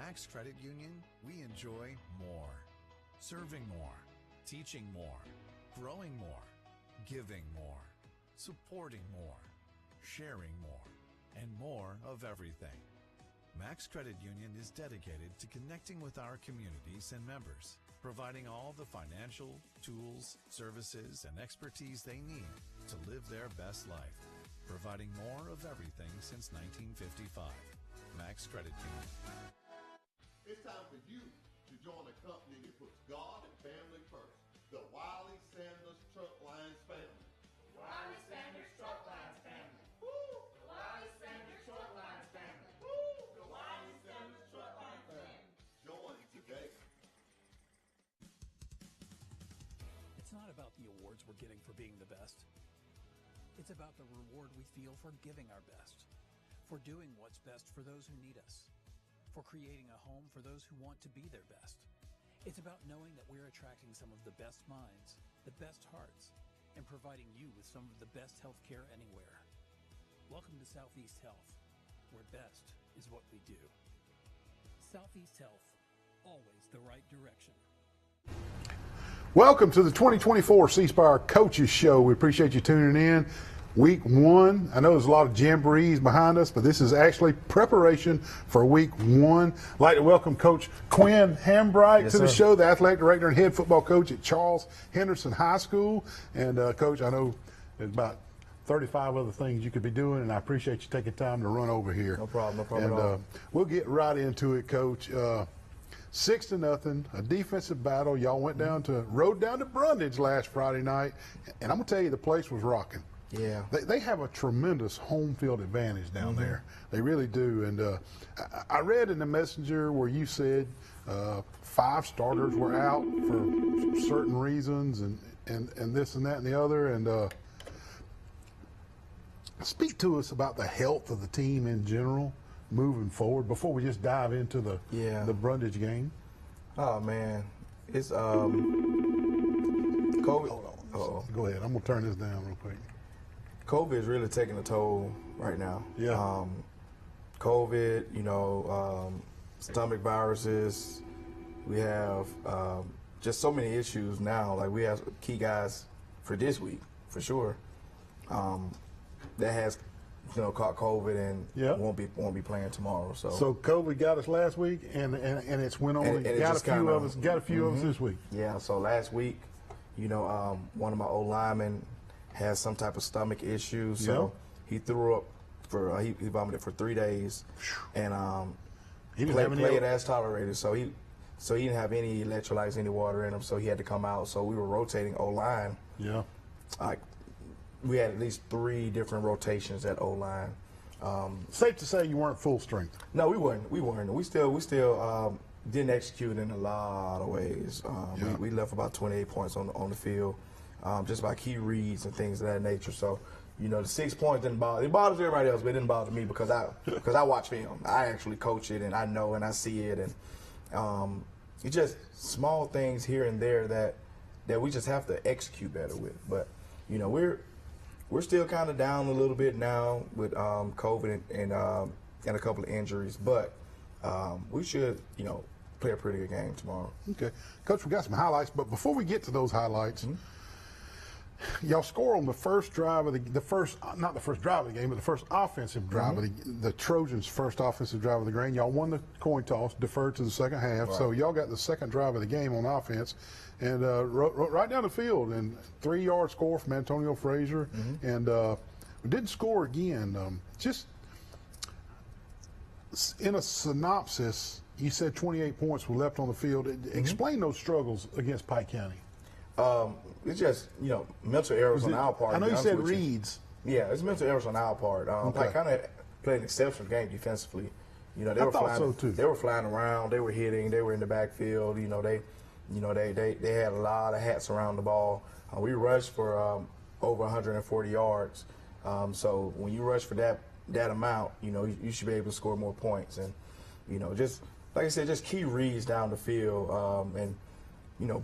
Max Credit Union, we enjoy more. Serving more, teaching more, growing more, giving more, supporting more, sharing more, and more of everything. Max Credit Union is dedicated to connecting with our communities and members, providing all the financial, tools, services, and expertise they need to live their best life, providing more of everything since 1955. Max Credit Union. It's time for you to join a company that puts God and family first. The Wiley Sanders Truck Lines family. Wiley Sanders Truck Lines family. Woo! The Wiley Sanders Truck Lines family. Woo! The Wiley Sanders Truck Lines family. Join today. It's not about the awards we're getting for being the best. It's about the reward we feel for giving our best, for doing what's best for those who need us, for creating a home for those who want to be their best. It's about knowing that we're attracting some of the best minds, the best hearts, and providing you with some of the best health care anywhere. Welcome to Southeast Health, where best is what we do. Southeast Health, always the right direction. Welcome to the 2024 C-Spire Coaches Show. We appreciate you tuning in. Week 1, I know there's a lot of jamborees behind us, but this is actually preparation for week 1. I'd like to welcome Coach Quinn Hambright to the show, the athletic director and head football coach at Charles Henderson High School. And Coach, I know there's about 35 other things you could be doing, and I appreciate you taking time to run over here. No problem at all. And we'll get right into it, Coach. 6-0, a defensive battle. Y'all rode down to Brundage last Friday night, and I'm gonna tell you, the place was rocking. Yeah. They have a tremendous home field advantage down there. They really do. And I read in the Messenger where you said 5 starters were out for certain reasons, and this and that and the other. And speak to us about the health of the team in general moving forward before we just dive into the Brundage game. Oh man, it's COVID. Hold on. Go ahead. I'm gonna turn this down real quick. COVID is really taking a toll right now. Yeah. COVID, stomach viruses. We have just so many issues now. Like, we have key guys for this week, for sure, that has, caught COVID and won't be playing tomorrow. So COVID got us last week, and it's went on. And got a few of us this week. Yeah. So last week, one of my old linemen has some type of stomach issue, so he threw up for he vomited for 3 days, and he played as tolerated. So he didn't have any electrolytes, any water in him, so he had to come out. So we were rotating O-line. Yeah. Like, we had at least 3 different rotations at O-line. Safe to say you weren't full strength. No, we weren't. We still didn't execute in a lot of ways. We left about 28 points on the field. Just by key reads and things of that nature. So, the 6 points didn't bother. It bothers everybody else, but it didn't bother me because I watch film. I actually coach it, and I know and I see it, and it's just small things here and there that we just have to execute better with. But we're still kind of down a little bit now with COVID and a couple of injuries, but we should play a pretty good game tomorrow. Okay, Coach, we got some highlights, but before we get to those highlights. Y'all score on the first drive of the first offensive drive of the Trojans' first offensive drive of the game. Y'all won the coin toss, deferred to the second half, so y'all got the second drive of the game on offense, and right down the field, and 3-yard score from Antonio Frazier, and we didn't score again. Just in a synopsis, you said 28 points were left on the field. Explain those struggles against Pike County. It's just, mental errors on our part. I know you said reads. Yeah, it's mental errors on our part. Pike kind of played an exceptional game defensively. They were flying. So too. They were flying around. They were hitting. They were in the backfield. They had a lot of hats around the ball. We rushed for over 140 yards. So when you rush for that amount, you should be able to score more points. And just like I said, just key reads down the field. And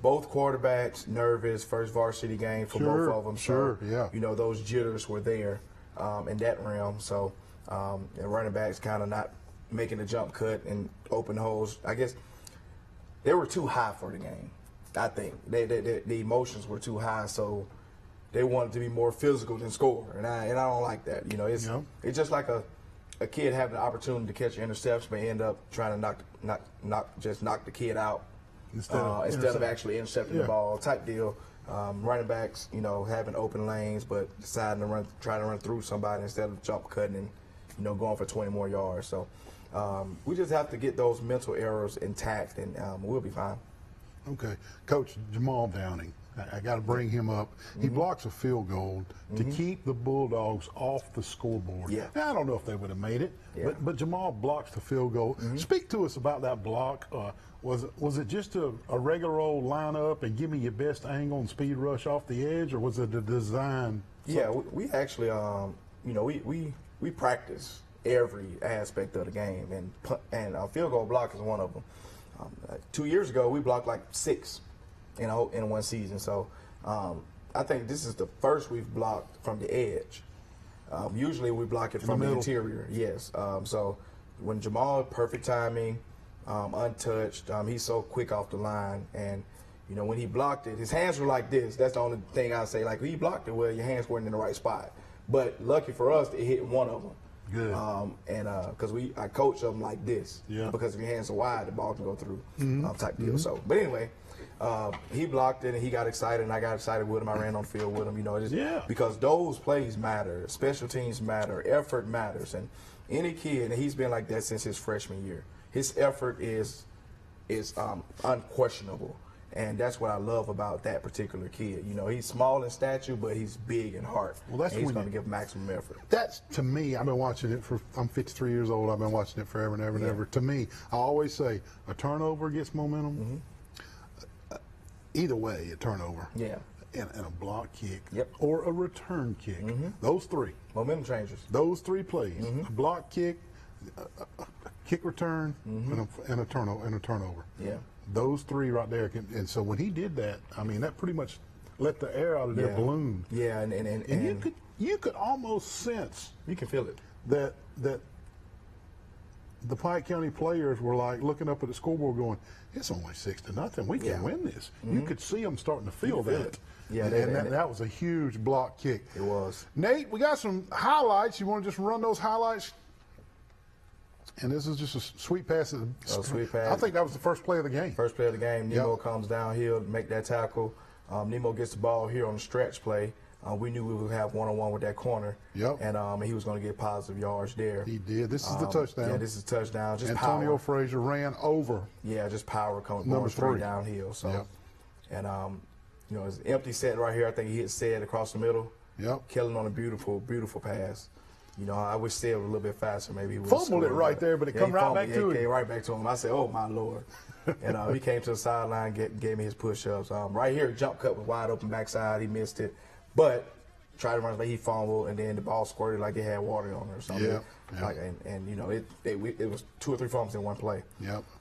both quarterbacks nervous, first varsity game for both of them. So, those jitters were there in that realm. So, and running backs kind of not, making the jump cut and open holes. I guess they were too high for the game. I think the emotions were too high, so they wanted to be more physical than score, and I don't like that. You know, it's just like a kid having the opportunity to catch an interception, but end up trying to knock the kid out instead of actually intercepting the ball type deal. Running backs, you know, having open lanes, but deciding to try to run through somebody instead of jump cutting and, you know, going for 20 more yards. So we just have to get those mental errors intact, and we'll be fine. Okay. Coach Jamal Downing, I got to bring him up. He blocks a field goal to keep the Bulldogs off the scoreboard. Yeah. Now, I don't know if they would have made it, but Jamal blocks the field goal. Speak to us about that block. Was it just a regular old lineup and give me your best angle and speed rush off the edge, or was it a design? Yeah, we actually, you know, we practice every aspect of the game, and our field goal block is one of them. 2 years ago, we blocked like 6 in one season. So I think this is the first we've blocked from the edge. Usually we block it from the interior. Yes. So when Jamal, perfect timing, untouched. He's so quick off the line, and you know when he blocked it, his hands were like this. That's the only thing I say. Like he blocked it, well, your hands weren't in the right spot. But lucky for us, it hit one of them. Good. And because I coach them like this. Yeah. Because if your hands are wide, the ball can go through. Type deal. So, but anyway, he blocked it and he got excited, and I got excited with him. I ran on the field with him. You know, because those plays matter. Special teams matter. Effort matters, and any kid, and he's been like that since his freshman year. His effort is unquestionable, and that's what I love about that particular kid. You know, he's small in stature, but he's big in heart. Well, that's and he's going to give maximum effort. That's, to me, I've been watching it I'm 53 years old. I've been watching it forever and ever and ever. To me, I always say a turnover gets momentum. Either way, a turnover. Yeah. And a block kick. Yep. Or a return kick. Those three. Momentum changers. Those 3 plays. A block kick, a kick return, and a turnover. Yeah. Those 3 right there. And so when he did that, I mean, that pretty much let the air out of their balloon. Yeah, and you could almost sense, you can feel it, that the Pike County players were like looking up at the scoreboard going, it's only 6-0. We can win this. You could see them starting to feel that. It. Yeah, and that was a huge block kick. It was. Nate, we got some highlights. You want to just run those highlights? And this is just a sweet pass. Sweet pass. I think that was the first play of the game. First play of the game. Nemo comes downhill to make that tackle. Nemo gets the ball here on the stretch play. We knew we would have one-on-one with that corner. And he was going to get positive yards there. He did. This is the touchdown. Yeah, this is touchdown. Just Antonio power. Frazier ran over. Yeah, just power going straight downhill. So, and you know, it's an empty set right here. I think he hit Said across the middle. Killing on a beautiful, beautiful pass. You know, I wish Said was a little bit faster. Maybe he would fumbled it right there, but it come right back to him. Came right back to him. I said, "Oh my Lord!" And he came to the sideline, gave me his push-ups. Right here, jump cut was wide open backside. He missed it, but tried to run, but he fumbled, and then the ball squirted like it had water on it or something. Like, and you know, it was 2 or 3 fumbles in one play.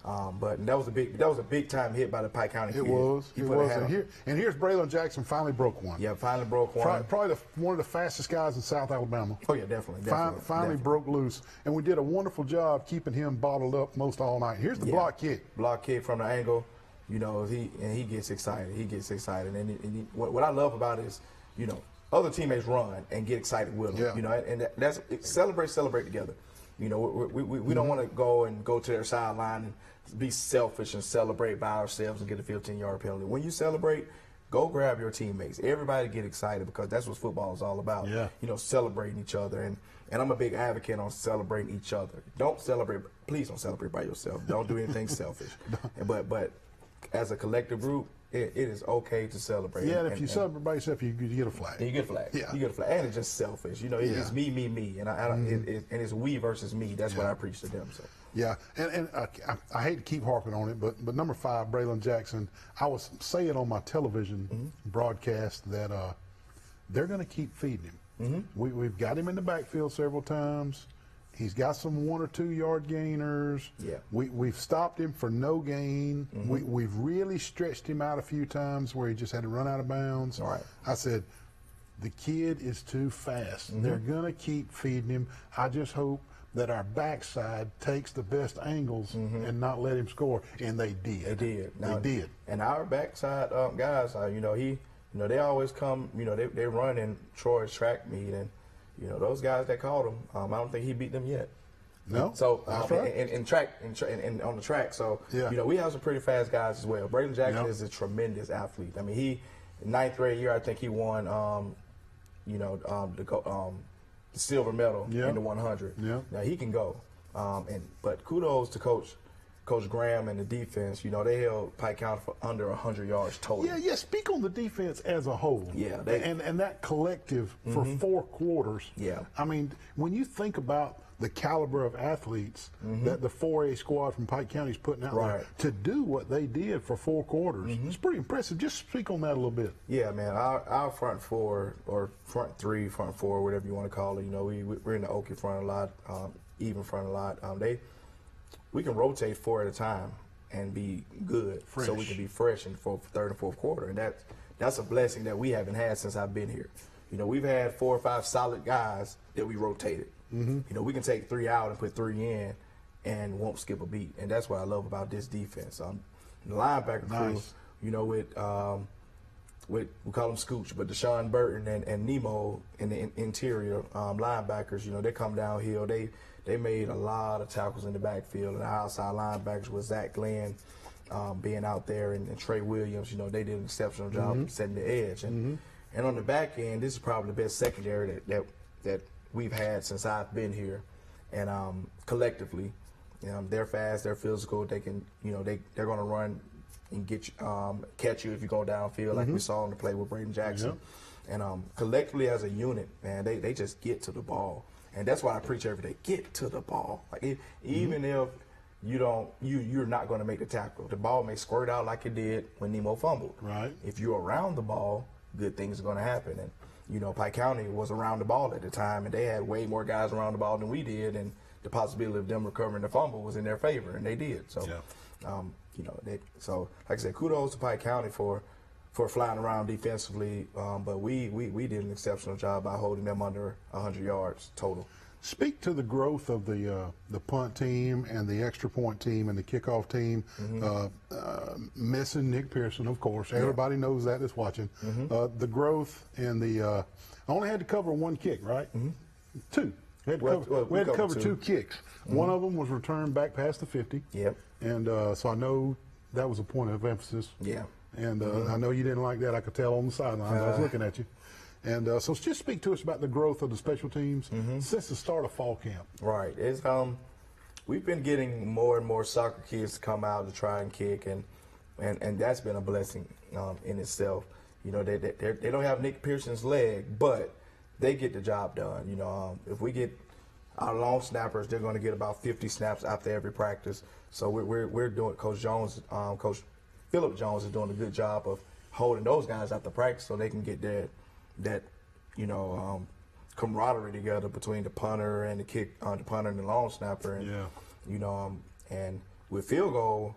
But that was a big time hit by the Pike County kid. It was. And here's Braylon Jackson finally broke one. Yeah, finally broke one. Probably one of the fastest guys in South Alabama. Oh yeah, definitely. Finally broke loose, and we did a wonderful job keeping him bottled up most all night. Here's the block kick. Block kick from the angle. You know, he gets excited. And what I love about it is, you know, other teammates run and get excited with them. You know, and that's celebrate together. You know, we don't want to go to their sideline and be selfish and celebrate by ourselves and get a 15-yard penalty. When you celebrate, go grab your teammates. Everybody get excited, because that's what football is all about. You know, celebrating each other. And I'm a big advocate on celebrating each other. Please don't celebrate by yourself. Don't do anything selfish. But as a collective group, it is okay to celebrate. Yeah, and if you celebrate by yourself, you get a flag. You get a flag. You get a flag. And it's just selfish. You know, it's me. And and it's we versus me. That's what I preach to them. So. Yeah, and I hate to keep harping on it, but number 5, Braylon Jackson, I was saying on my television broadcast that they're going to keep feeding him. We've got him in the backfield several times. He's got some 1 or 2 yard gainers. We've stopped him for no gain. We've really stretched him out a few times where he just had to run out of bounds. I said, the kid is too fast. They're going to keep feeding him. I just hope that our backside takes the best angles and not let him score, and they did. They did. They did. And our backside guys, they always come. They run in Troy's track meet, and those guys that called him. I don't think he beat them yet. No. So that's right. and on the track. So Yeah. we have some pretty fast guys as well. Braden Jackson Yeah. is a tremendous athlete. I mean, he ninth grade year, I think he won. The silver medal in the 100. Yeah. Now he can go. But kudos to Coach Graham and the defense. They held Pike County for under 100 yards total. Yeah. Speak on the defense as a whole. Yeah, and that collective for 4 quarters. Yeah. I mean, when you think about the caliber of athletes that the 4A squad from Pike County is putting out there, to do what they did for 4 quarters, it's pretty impressive. Just speak on that a little bit. Yeah, man. Our front four, or front three, front four, whatever you want to call it. We're in the Okie front a lot, even front a lot. We can rotate 4 at a time and be good, Fresh. so we can be fresh in the third and fourth quarter, and that's a blessing that we haven't had since I've been here. We've had 4 or 5 solid guys that we rotated. We can take 3 out and put 3 in, and won't skip a beat, and that's what I love about this defense. The linebacker crew, with we call them Scooch, but Deshaun Burton and Nemo in the interior linebackers, they come downhill. They made a lot of tackles in the backfield, and the outside linebackers with Zach Glenn being out there, and Trey Williams. They did an exceptional job setting the edge. And on the back end, this is probably the best secondary that we've had since I've been here. And collectively, they're fast, they're physical. They can, they're going to run and get you, catch you if you go downfield, like we saw on the play with Braden Jackson. And collectively as a unit, man, they just get to the ball. And that's why I preach every day: get to the ball. Like even if you're not going to make the tackle, the ball may squirt out like it did when Nemo fumbled. Right. If you're around the ball, good things are going to happen. And Pike County was around the ball at the time, and they had way more guys around the ball than we did, and the possibility of them recovering the fumble was in their favor, and they did. So, so like I said, kudos to Pike County for flying around defensively, but we did an exceptional job by holding them under 100 yards total. Speak to the growth of the punt team and the extra point team and the kickoff team. Missing Nick Pearson, of course. Everybody knows that is watching. The growth and the I only had to cover 1 kick, right? 2. We had to cover 2 kicks. One of them was returned back past the 50. Yep. And so I know that was a point of emphasis. Yeah. And I know you didn't like that. I could tell on the sidelines. I was looking at you. And so just speak to us about the growth of the special teams since the start of fall camp. Right. It's we've been getting more and more soccer kids to come out to try and kick, and that's been a blessing in itself. They don't have Nick Pearson's leg, but they get the job done. If we get our long snappers, they're going to get about 50 snaps after every practice. So we're doing. Coach Philip Jones is doing a good job of holding those guys after practice so they can get that camaraderie together between the punter and the punter and the long snapper. And, and with field goal,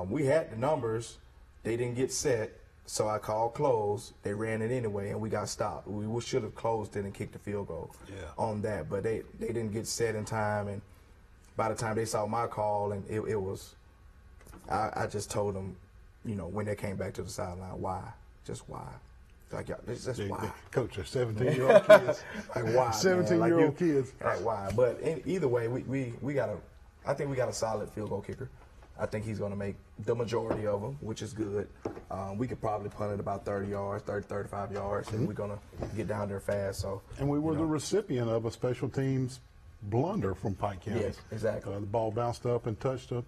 we had the numbers. They didn't get set, so I called close. They ran it anyway, and we got stopped. We should have closed it and kicked the field goal on that, but they didn't get set in time. And by the time they saw my call, and it was, I just told them, when they came back to the sideline, why? Just why? Like, that's why. Coach, they're 17-year-old kids. Like, why? 17-year-old kids. Like, why? But either way, I think we got a solid field goal kicker. I think he's going to make the majority of them, which is good. We could probably punt it about 30 yards, 30, 35 yards, and we're going to get down there fast. So, and we were the recipient of a special teams blunder from Pike County. Yes, exactly. The ball bounced up and touched a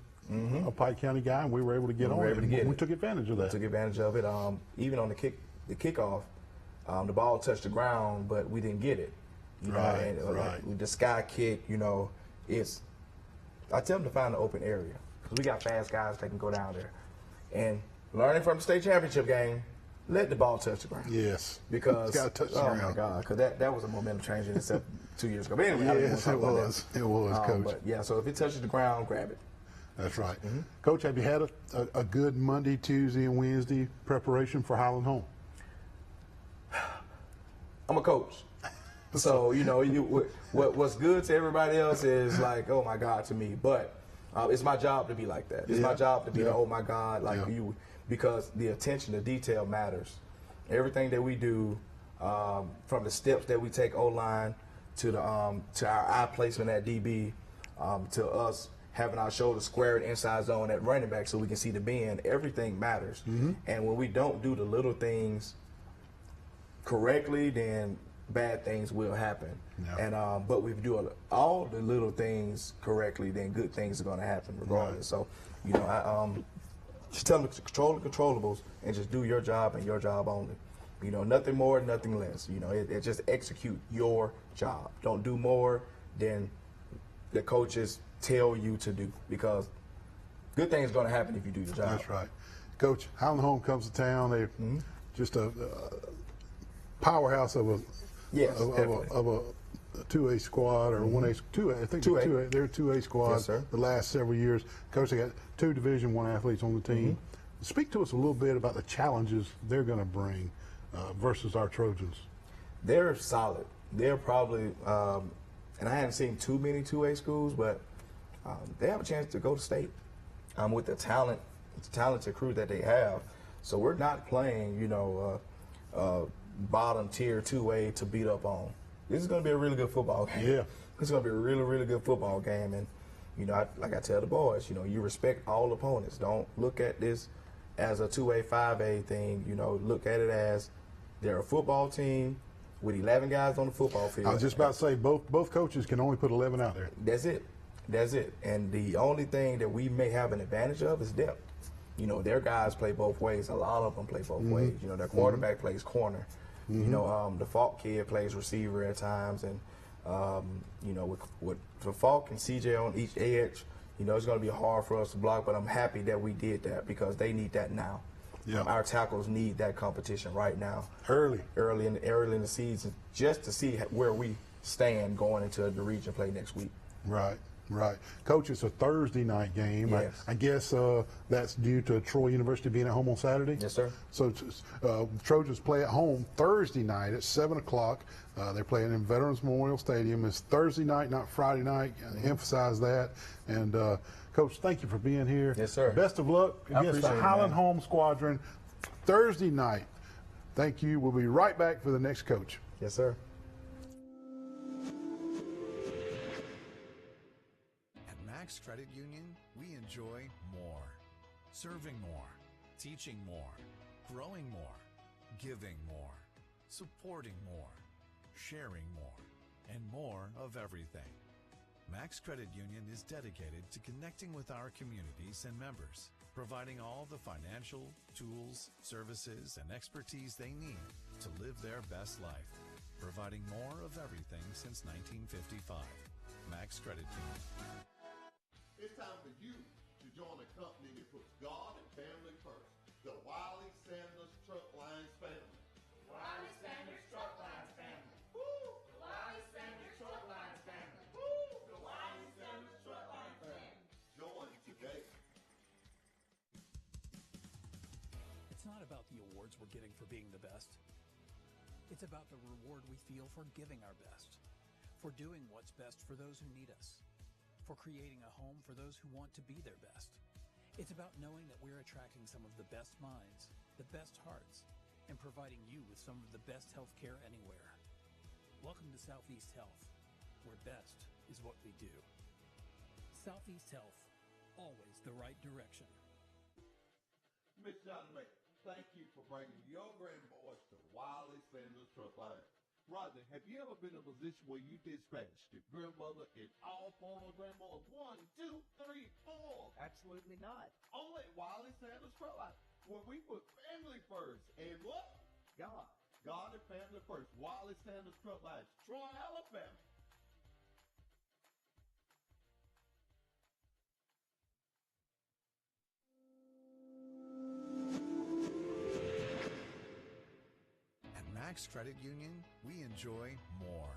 Pike County guy, and we were able to get on it. We took advantage of that. We took advantage of it. Even on the kickoff, the ball touched the ground, but we didn't get it. Right. With the sky kick, it's. I tell them to find an open area because we got fast guys that can go down there. And learning from the state championship game, let the ball touch the ground. Yes. Because it's got to touch the ground. Oh my God, because that was a momentum change in itself 2 years ago. But anyway, yes, it was. It was, Coach. But yeah, so if it touches the ground, grab it. That's right. Coach, have you had a good Monday, Tuesday, and Wednesday preparation for Highland Home? I'm a coach. So, what's good to everybody else is like, oh my God to me. But it's my job to be like that. It's my job to be the, oh my God, like you, because the attention to detail matters. Everything that we do, from the steps that we take O-line to our eye placement at DB, to us having our shoulder squared inside zone at running back so we can see the bend, everything matters. And when we don't do the little things correctly, then bad things will happen. And but if we do all the little things correctly, then good things are going to happen regardless. So, I just tell them to control the controllables and just do your job and your job only. Nothing more, nothing less. It just execute your job. Don't do more than the coaches tell you to do, because good things are going to happen if you do your job. That's right. Coach, Highland Home comes to town. They're just a powerhouse of a 2A squad or 1A, 2A. I think 2A. They're a 2A squad. Yes, sir. The last several years. Coach, they got 2 Division I athletes on the team. Speak to us a little bit about the challenges they're going to bring versus our Trojans. They're solid. They're probably, and I haven't seen too many 2A schools, but they have a chance to go to state with the talented crew that they have. So we're not playing, bottom tier 2A to beat up on. This is going to be a really good football game. Yeah. This is going to be a really, really good football game. And, like I tell the boys, you respect all opponents. Don't look at this as a 2A, 5A thing. Look at it as they're a football team with 11 guys on the football field. I was just about to say, both coaches can only put 11 out there. That's it. And the only thing that we may have an advantage of is depth. Their guys play both ways. A lot of them play both ways. Their quarterback plays corner. The Falk kid plays receiver at times. And, with the Falk and CJ on each edge, it's going to be hard for us to block, but I'm happy that we did that because they need that now. Yeah. Our tackles need that competition right now. Early in the season, just to see where we stand going into the region play next week. Right. Coach, it's a Thursday night game. Yes. I guess that's due to Troy University being at home on Saturday? Yes, sir. So Trojans play at home Thursday night at 7 o'clock. They're playing in Veterans Memorial Stadium. It's Thursday night, not Friday night. Emphasize that. And, Coach, thank you for being here. Yes, sir. Best of luck against the Highland Home Squadron Thursday night. Thank you. We'll be right back for the next coach. Yes, sir. Max Credit Union, we enjoy more. Serving more, teaching more, growing more, giving more, supporting more, sharing more, and more of everything. Max Credit Union is dedicated to connecting with our communities and members, providing all the financial, tools, services, and expertise they need to live their best life, providing more of everything since 1955. Max Credit Union. It's time for you to join a company that puts God and family first. The Wiley Sanders Truck Lines family. Wiley Sanders Truck Lines family. Woo! The Wiley Sanders Truck Lines family. Woo! The Wiley Sanders Truck Lines family. Join today. It's not about the awards we're getting for being the best. It's about the reward we feel for giving our best, for doing what's best for those who need us, for creating a home for those who want to be their best. It's about knowing that we're attracting some of the best minds, the best hearts, and providing you with some of the best health care anywhere. Welcome to Southeast Health, where best is what we do. Southeast Health, always the right direction. Miss John May, thank you for bringing your grandboys to Wiley Sanders Truck Lines. Roger, have you ever been in a position where you dispatched your grandmother and all 4 of grandmas? 1, 2, 3, 4. Absolutely not. Only at Wiley Sanders Truck Lines, where we put family first. And what? God. God and family first. Wiley Sanders Truck Lines, Troy, Alabama. Max Credit Union, we enjoy more.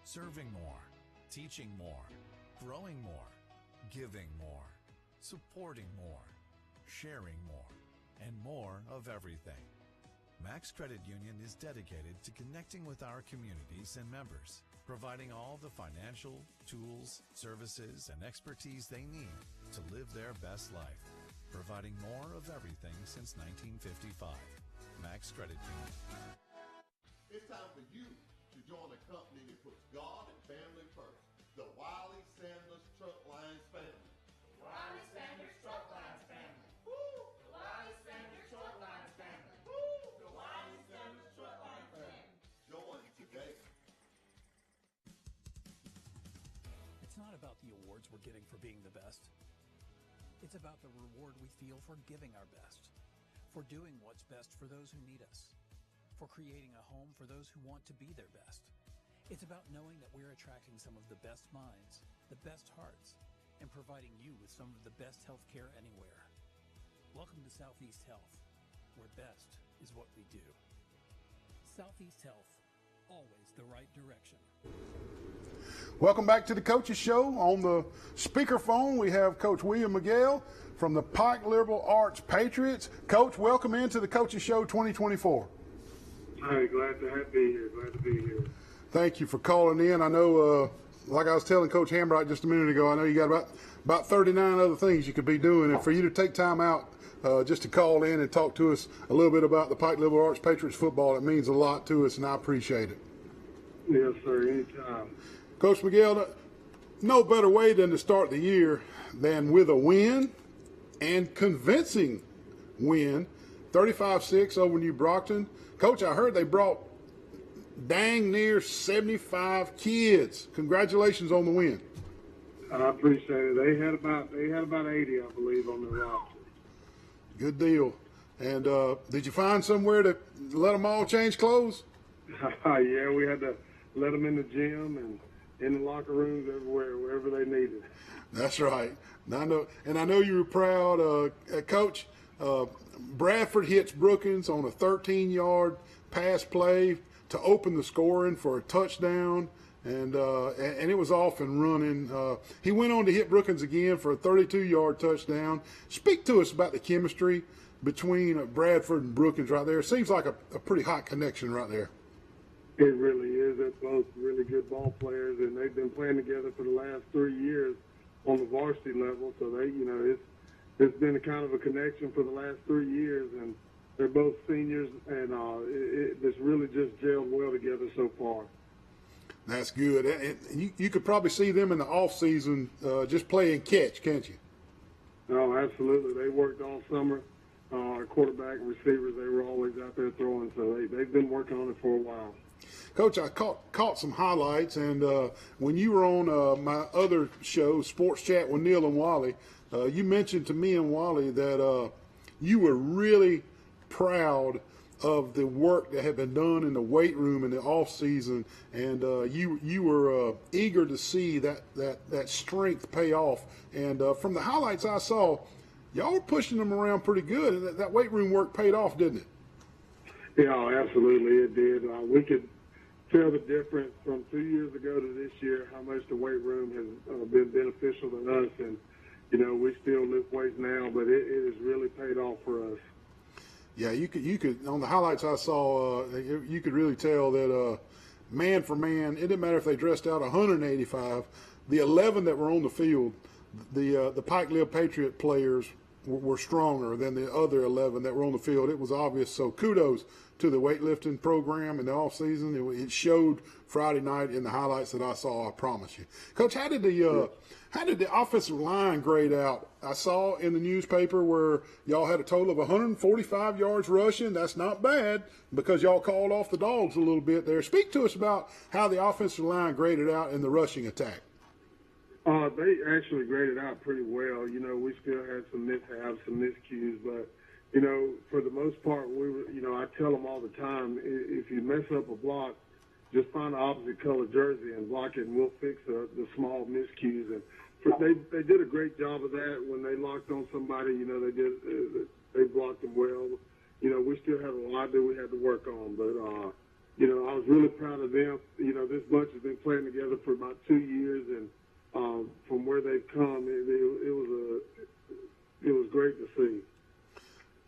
Serving more, teaching more, growing more, giving more, supporting more, sharing more, and more of everything. Max Credit Union is dedicated to connecting with our communities and members, providing all the financial, tools, services, and expertise they need to live their best life, providing more of everything since 1955. Max Credit Union. It's time for you to join a company that puts God and family first. The Wiley Sanders Truck Lines family. Wiley Sanders Truck Lines family. Woo! The Wiley Sanders Truck Lines family. Woo! The Wiley Sanders Truck Lines family. Join today. It's not about the awards we're getting for being the best. It's about the reward we feel for giving our best, for doing what's best for those who need us, for creating a home for those who want to be their best. It's about knowing that we're attracting some of the best minds, the best hearts, and providing you with some of the best health care anywhere. Welcome to Southeast Health, where best is what we do. Southeast Health, always the right direction. Welcome back to the Coaches Show. On the speakerphone, we have Coach William Miguel from the Pike Liberal Arts Patriots. Coach, welcome into the Coaches Show 2024. Hi, glad to be here. Glad to be here. Thank you for calling in. I know, like I was telling Coach Hambright just a minute ago, I know you got about 39 other things you could be doing, and for you to take time out just to call in and talk to us a little bit about the Pike Liberal Arts Patriots football, it means a lot to us, and I appreciate it. Yes, sir. Anytime. Coach Miguel, no better way than to start the year than with a win and convincing win, 35-6 over New Brockton. Coach, I heard they brought dang near 75 kids. Congratulations on the win. I appreciate it. They had about 80, I believe, on the roster. Good deal. And did you find somewhere to let them all change clothes? Yeah, we had to let them in the gym and in the locker rooms, everywhere, wherever they needed. That's right. And I know you were proud, Coach. Bradford hits Brookins on a 13-yard pass play to open the scoring for a touchdown, and it was off and running. He went on to hit Brookins again for a 32-yard touchdown. Speak to us about the chemistry between Bradford and Brookins right there. It seems like a pretty hot connection right there. It really is. They're both really good ball players, and they've been playing together for the last 3 years on the varsity level. So it's been a kind of a connection for the last 3 years, and they're both seniors, and it's really just gelled well together so far. That's good. And you could probably see them in the off season just playing catch, can't you? Oh, absolutely. They worked all summer. Quarterback and receivers, they were always out there throwing, so they've been working on it for a while. Coach, I caught some highlights, and when you were on my other show, Sports Chat with Neal and Wally, you mentioned to me and Wally that you were really proud of the work that had been done in the weight room in the off season, and you were eager to see that strength pay off. And from the highlights I saw, y'all were pushing them around pretty good, and that weight room work paid off, didn't it? Yeah, absolutely, it did. We could tell the difference from 2 years ago to this year, how much the weight room has been beneficial to us. And, we still lift weights now, but it has really paid off for us. Yeah, you could on the highlights I saw, you could really tell that man for man, it didn't matter if they dressed out 185, the 11 that were on the field, the Pike Lib Patriot players were stronger than the other 11 that were on the field. It was obvious. So kudos to the weightlifting program in the off season. It showed Friday night in the highlights that I saw. I promise you, Coach. How did the offensive line grade out? I saw in the newspaper where y'all had a total of 145 yards rushing. That's not bad because y'all called off the dogs a little bit there. Speak to us about how the offensive line graded out in the rushing attack. They actually graded out pretty well. We still had some mishaps, some miscues, but for the most part, we were. I tell them all the time, if you mess up a block, just find the opposite color jersey and block it, and we'll fix the small miscues. And they did a great job of that when they locked on somebody. They blocked them well. We still have a lot that we had to work on, but I was really proud of them. This bunch has been playing together for about 2 years, and from where they've come, it was great to see.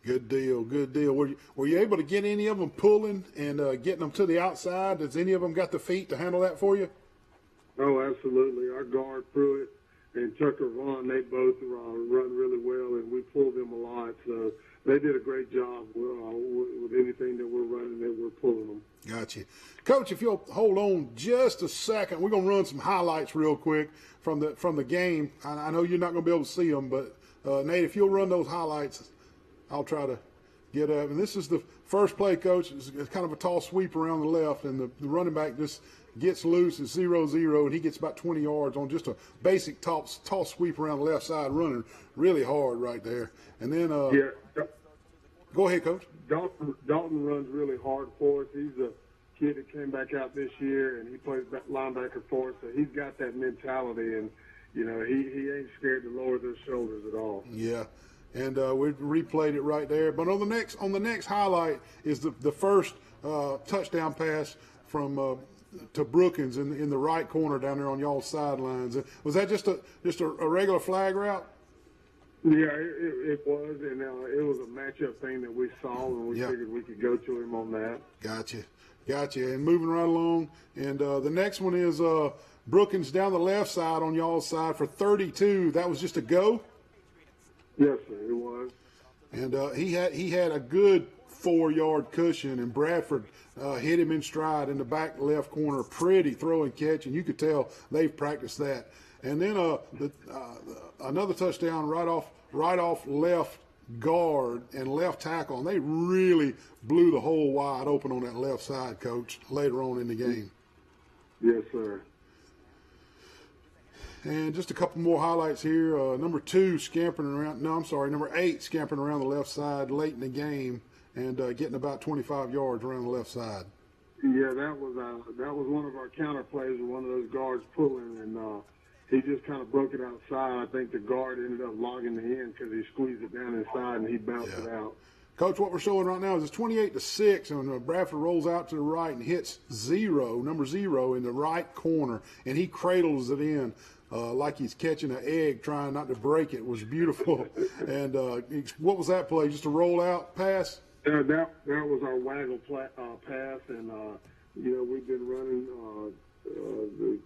Good deal, good deal. Were you able to get any of them pulling and getting them to the outside? Does any of them got the feet to handle that for you? Oh, absolutely. Our guard Pruitt and Tucker Vaughn, they both run really well, and we pull them a lot. So they did a great job with anything that we're running, that we're pulling them. Gotcha. Coach, if you'll hold on just a second, we're going to run some highlights real quick from the game. I know you're not going to be able to see them, but Nate, if you'll run those highlights, I'll try to get up. And this is the first play, Coach. It's kind of a tall sweep around the left, and the running back just gets loose. It's 0-0, and he gets about 20 yards on just a basic tall sweep around the left side, running really hard right there. And then go ahead, Coach. Dalton runs really hard for us. He's a kid that came back out this year, and he plays linebacker for us. So he's got that mentality, and he ain't scared to lower those shoulders at all. Yeah. And we replayed it right there. But on the next highlight is the first touchdown pass from to Brookins in the right corner down there on y'all's sidelines. Was that just a regular flag route? Yeah, it was, and it was a matchup thing that we saw, and we figured we could go to him on that. Gotcha. And moving right along, and the next one is Brookins down the left side on y'all's side for 32. That was just a go? Yes, sir, it was. And he had a good 4-yard cushion, and Bradford hit him in stride in the back left corner. Pretty throw and catch, and you could tell they've practiced that. And then another touchdown right off left guard and left tackle, and they really blew the hole wide open on that left side, Coach, later on in the game. Yes, sir. And just a couple more highlights here. Number 8 scampering around the left side late in the game and getting about 25 yards around the left side. Yeah, that was one of our counter plays with one of those guards pulling, and he just kind of broke it outside. I think the guard ended up logging the end because he squeezed it down inside and he bounced it out. Coach, what we're showing right now is it's 28-6, and Bradford rolls out to the right and hits number 0 in the right corner, and he cradles it in. Like he's catching an egg, trying not to break it. It was beautiful. And what was that play? Just a rollout pass? That was our waggle pass, and we've been running the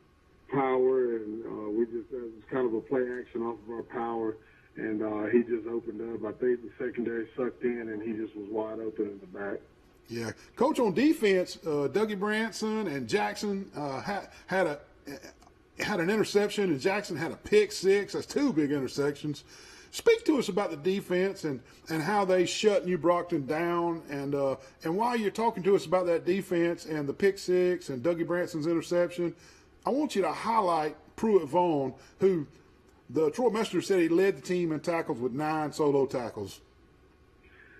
power, and we just it was kind of a play action off of our power, and he just opened up. I think the secondary sucked in, and he just was wide open in the back. Yeah, Coach, on defense, Dougie Branson and Jackson had an interception, and Jackson had a pick six. That's 2 big interceptions. Speak to us about the defense and how they shut New Brockton down, and while you're talking to us about that defense and the pick six and Dougie Branson's interception, I want you to highlight Pruitt Vaughn, who the Troy Messenger said he led the team in tackles with 9 solo tackles.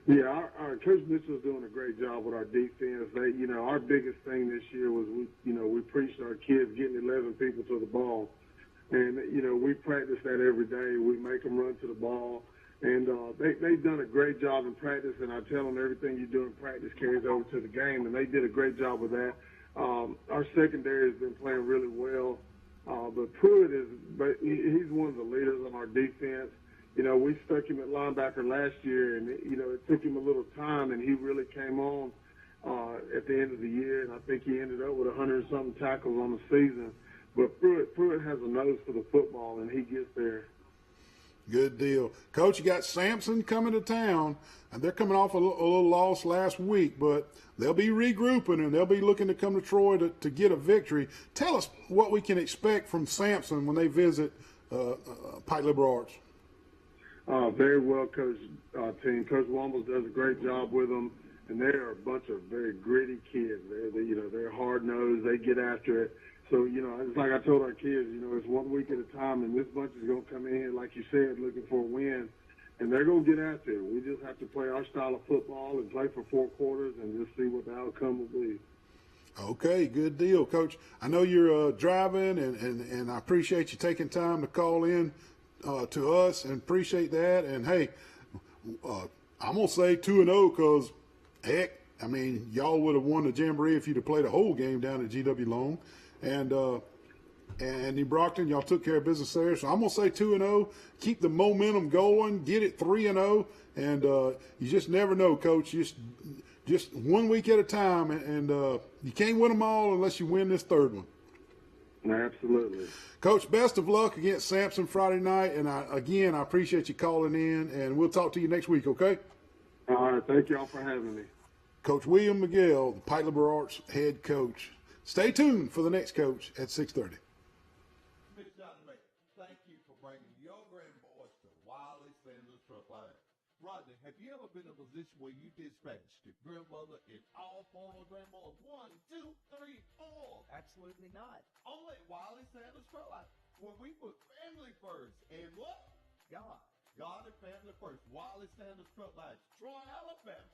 Yeah, our Coach Mitchell's doing a great job with our defense. Our biggest thing this year was we preached our kids getting 11 people to the ball, and we practice that every day. We make them run to the ball, and they've done a great job in practice. And I tell them everything you do in practice carries over to the game, and they did a great job with that. Our secondary has been playing really well, but Pruitt he's one of the leaders on our defense. We stuck him at linebacker last year, and, it took him a little time, and he really came on at the end of the year, and I think he ended up with 100-something tackles on the season. But Pruitt has a nose for the football, and he gets there. Good deal. Coach, you got Sampson coming to town, and they're coming off a little loss last week, but they'll be regrouping, and they'll be looking to come to Troy to get a victory. Tell us what we can expect from Sampson when they visit Pike Liberal Arts. Very well coached team. Coach Wombles does a great job with them, and they are a bunch of very gritty kids. They're hard nosed. They get after it. So it's like I told our kids. It's 1 week at a time, and this bunch is going to come in here, like you said, looking for a win, and they're going to get after it. We just have to play our style of football and play for 4 quarters, and just see what the outcome will be. Okay, good deal, Coach. I know you're driving, and I appreciate you taking time to call in to us, and appreciate that. And hey, I'm gonna say 2-0 because heck, I mean, y'all would have won the Jamboree if you'd have played a whole game down at GW Long. And and New Brockton. Y'all took care of business there. So I'm going to say 2-0. Keep the momentum going. Get it 3-0. And you just never know, Coach. Just 1 week at a time. And you can't win them all unless you win this third one. Absolutely. Coach, best of luck against Sampson Friday night. And I appreciate you calling in. And we'll talk to you next week, okay? All right. Thank y'all for having me. Coach William Miguel, the Pike Liberal Arts head coach. Stay tuned for the next coach at 6:30. Miss Johnson, thank you for bringing your grandboys to Wiley Sanders Truck Line. Rodney, have you ever been in a position where you dispatched your grandmother and all 4 of her grandmothers? 1, 2, 3, 4. Absolutely not. Only at Wiley Sanders Truck Line, where we put family first. And what? God. God and family first. Wiley Sanders Truck Line, Troy, Alabama.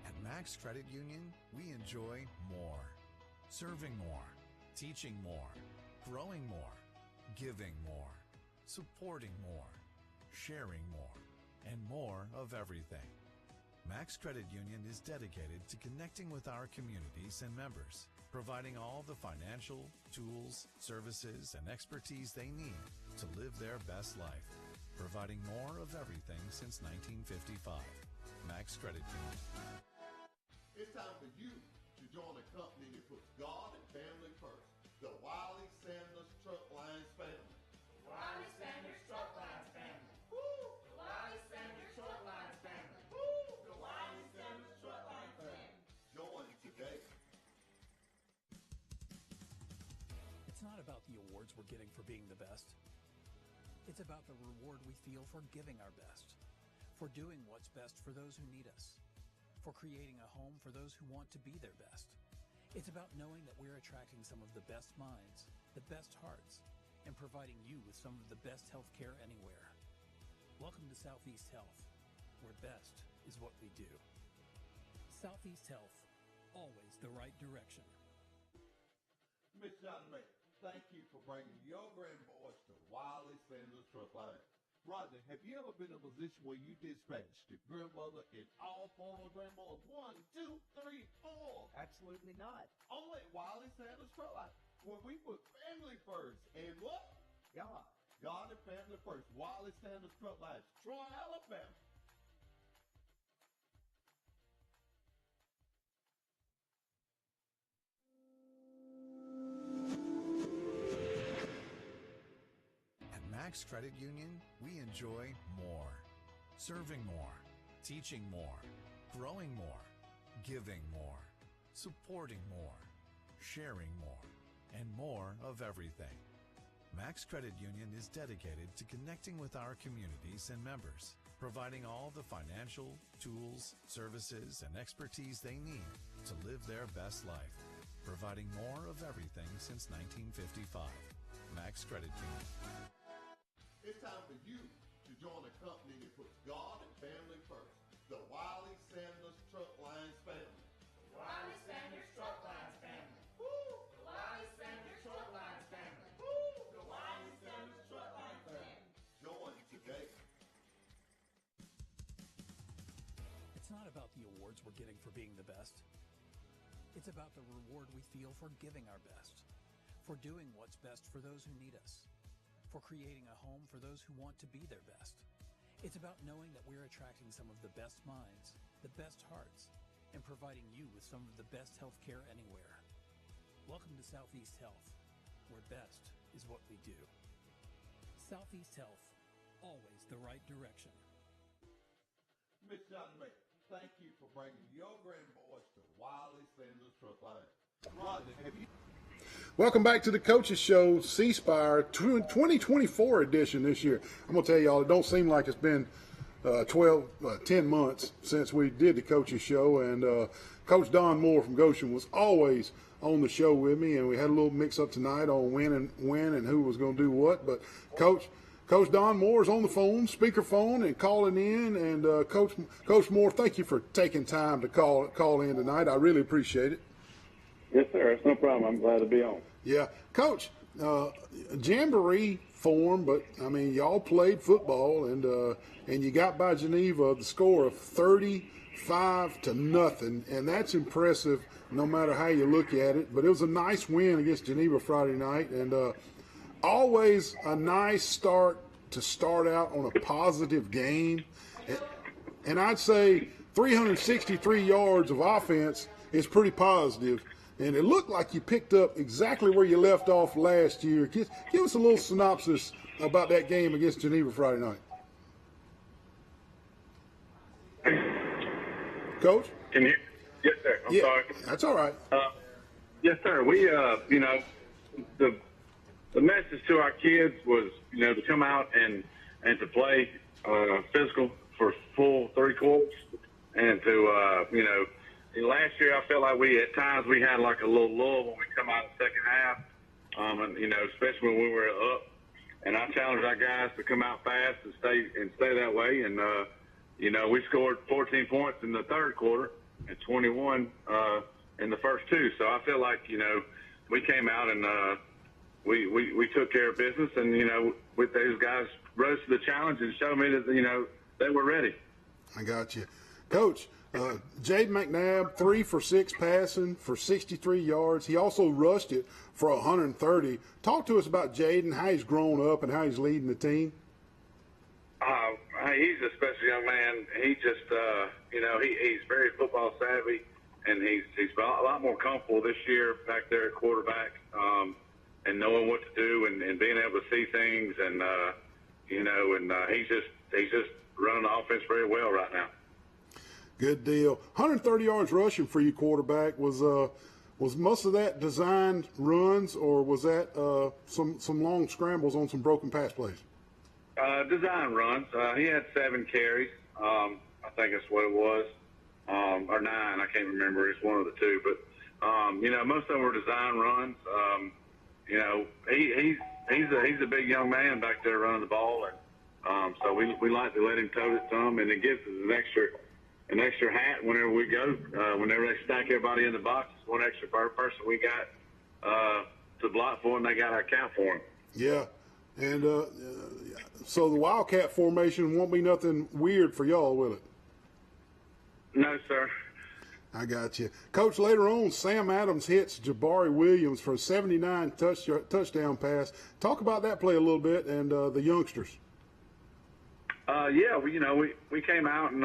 At Max Credit Union, we enjoy more. Serving more, teaching more, growing more, giving more, supporting more, sharing more, and more of everything. Max Credit Union is dedicated to connecting with our communities and members, providing all the financial, tools, services, and expertise they need to live their best life, providing more of everything since 1955. Max Credit Union. It's time for you to join a company that puts God and family first. The Wiley Sanders Truck Lines family. Wiley Sanders Truck Lines family. Woo! The Wiley Sanders Truck Lines family. Woo! The Wiley Sanders Truck Lines family. Join today. It's not about the awards we're getting for being the best. It's about the reward we feel for giving our best, for doing what's best for those who need us, for creating a home for those who want to be their best. It's about knowing that we're attracting some of the best minds, the best hearts, and providing you with some of the best health care anywhere. Welcome to Southeast Health, where best is what we do. Southeast Health, always the right direction. Miss Johnson, thank you for bringing your grandboys to Wiley Sanders Truck Line. Rodney, have you ever been in a position where you dispatched your grandmother and all 4 of her grandmothers? 1, 2, 3, 4. Absolutely not. Only at Wiley Sanders Truck Line, where we put family first. And what? God. God and family first. Wiley Sanders Truck Line, Troy, Alabama. At Max Credit Union, we enjoy more. Serving more, teaching more, growing more, giving more, supporting more, sharing more, and more of everything. Max Credit Union is dedicated to connecting with our communities and members, providing all the financial, tools, services, and expertise they need to live their best life, providing more of everything since 1955. Max Credit Union. It's time for you to join a company that puts God and family first. The Wiley Sanders Truck Lines family. The Wiley Sanders Truck Lines family. Woo! The Wiley Sanders Truck Lines family. Woo! The Wiley Sanders Truck Lines family. Join today. It's not about the awards we're getting for being the best. It's about the reward we feel for giving our best, for doing what's best for those who need us, for creating a home for those who want to be their best. It's about knowing that we're attracting some of the best minds, the best hearts, and providing you with some of the best health care anywhere. Welcome to Southeast Health, where best is what we do. Southeast Health, always the right direction. Miss Johnson, thank you for bringing your grandboys to Wiley Sanders Truck Line. Rodney, have you... Welcome back to the Coaches Show, C-Spire 2024 edition this year. I'm going to tell y'all, it don't seem like it's been 10 months since we did the Coaches Show, and Coach Don Moore from Goshen was always on the show with me, and we had a little mix-up tonight on when and who was going to do what, but Coach Don Moore is on the phone, speakerphone, and calling in, and Coach Moore, thank you for taking time to call in tonight. I really appreciate it. Yes, sir. It's no problem. I'm glad to be on. Yeah. Coach, Jamboree form, but I mean, y'all played football, and you got by Geneva the score of 35-0, and that's impressive no matter how you look at it. But it was a nice win against Geneva Friday night, and always a nice start to start out on a positive game. And I'd say 363 yards of offense is pretty positive. And it looked like you picked up exactly where you left off last year. Give us a little synopsis about that game against Geneva Friday night. Coach? Can you? Yes, sir. I'm sorry. That's all right. Yes, sir. We, the message to our kids was, to come out and to play physical for full 3 quarters, and to, last year I felt like at times we had like a little lull when we come out in the second half, and especially when we were up. And I challenged our guys to come out fast and stay that way. And we scored 14 points in the third quarter and 21 in the first 2. So I feel like we came out and we took care of business, and with those guys rose to the challenge and showed me that they were ready. I got you, Coach. Jaden McNabb, 3 for 6 passing for 63 yards. He also rushed it for 130. Talk to us about Jaden, how he's grown up and how he's leading the team. He's a special young man. He just, he's very football savvy, and he's a lot more comfortable this year back there at quarterback, and knowing what to do and being able to see things, and he's just running the offense very well right now. Good deal. 130 yards rushing for you, quarterback. Was most of that designed runs, or was that some long scrambles on some broken pass plays? Design runs. He had 7 carries. I think that's what it was, or 9. I can't remember. It's one of the 2. But most of them were design runs. He's a big young man back there running the ball, and so we like to let him tote it some, and it gives us an extra hat whenever we go. Whenever they stack everybody in the box, it's one extra person we got to block for, and they got our count for him. Yeah, and so the Wildcat formation won't be nothing weird for y'all, will it? No, sir. I got you. Coach, later on, Sam Adams hits Jabari Williams for a 79 touchdown pass. Talk about that play a little bit and the youngsters. We came out and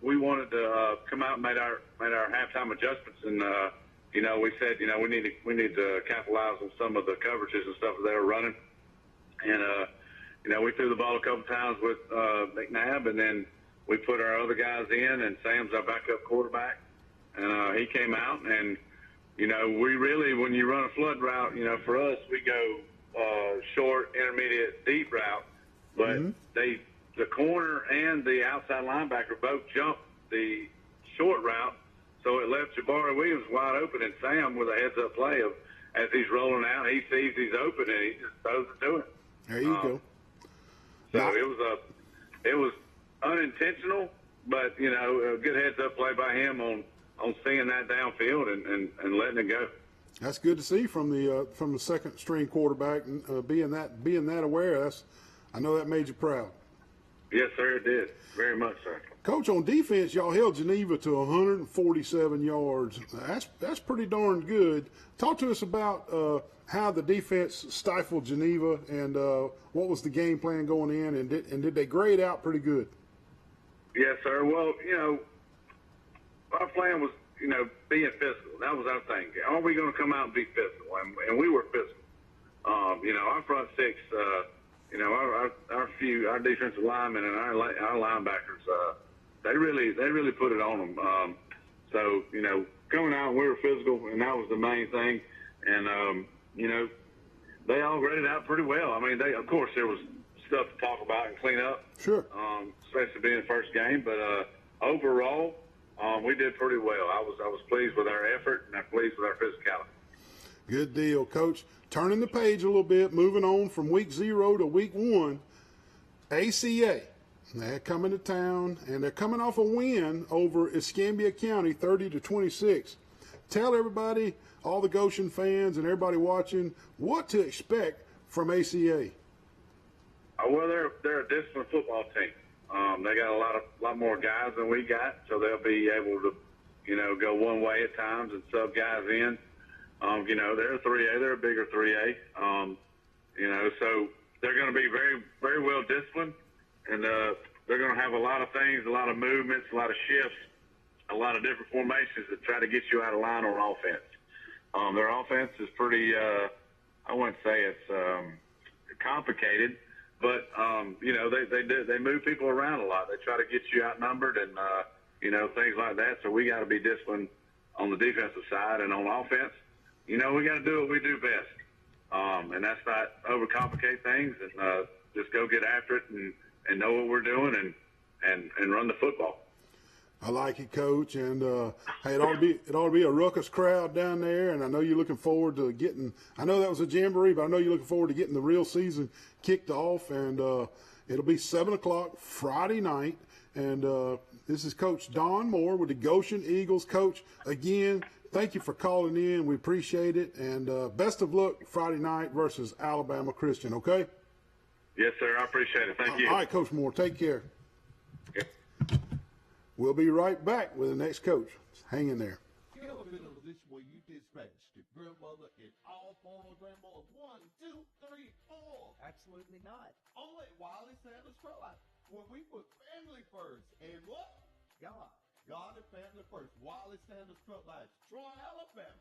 we wanted to come out and made our halftime adjustments, and we said we need to capitalize on some of the coverages and stuff that they were running, and we threw the ball a couple times with McNabb, and then we put our other guys in, and Sam's our backup quarterback, and he came out, and we really, when you run a flood route, for us we go short, intermediate, deep route, but the corner and the outside linebacker both jumped the short route, so it left Jabari Williams wide open, and Sam with a heads-up play of as he's rolling out, he sees he's open, and he just throws it to him. There you go. So it was unintentional, but a good heads-up play by him on seeing that downfield and letting it go. That's good to see from the second string quarterback, being that aware. I know that made you proud. Yes, sir, it did. Very much, sir. Coach, on defense, y'all held Geneva to 147 yards. That's pretty darn good. Talk to us about how the defense stifled Geneva, and what was the game plan going in, and did they grade out pretty good? Yes, sir. Well, our plan was, being physical. That was our thing. Are we going to come out and be physical? And we were physical. Our front six, our defensive linemen and our linebackers, they really put it on them. So coming out, we were physical, and that was the main thing. And they all graded out pretty well. I mean, of course there was stuff to talk about and clean up. Sure. Especially being the first game, but overall, we did pretty well. I was pleased with our effort, and I'm pleased with our physicality. Good deal, Coach. Turning the page a little bit, moving on from week 0 to week 1. ACA, they're coming to town, and they're coming off a win over Escambia County, 30-26. tell everybody, all the Goshen fans and everybody watching, what to expect from ACA. Well, they're a disciplined football team. They got a lot more guys than we got, so they'll be able to, go one way at times and sub guys in. They're a 3A. They're a bigger 3A. So they're going to be very, very well disciplined, and they're going to have a lot of things, a lot of movements, a lot of shifts, a lot of different formations that try to get you out of line on offense. Their offense is pretty, I wouldn't say it's complicated, but, they move people around a lot. They try to get you outnumbered and, things like that. So we got to be disciplined on the defensive side, and on offense, we got to do what we do best. And that's not overcomplicate things and just go get after it and know what we're doing and run the football. I like it, Coach, and hey, it ought to be a ruckus crowd down there, and I know you're looking forward to getting. I know that was a jamboree, but I know you're looking forward to getting the real season kicked off, and it'll be 7:00 Friday night, and this is Coach Don Moore with the Goshen Eagles. Coach, again, thank you for calling in. We appreciate it, and best of luck Friday night versus Alabama Christian. Okay? Yes, sir. I appreciate it. Thank you. All right, Coach Moore. Take care. Okay. We'll be right back with the next coach. Hang in there. You ever been in a position where you dispatched your grandmother and all former grandmothers? 1, 2, 3, 4. Absolutely not. Only Wiley Sanders Truck Line. When we put family first and what? God. God and family first. Wiley Sanders Truck Line, Troy, Alabama.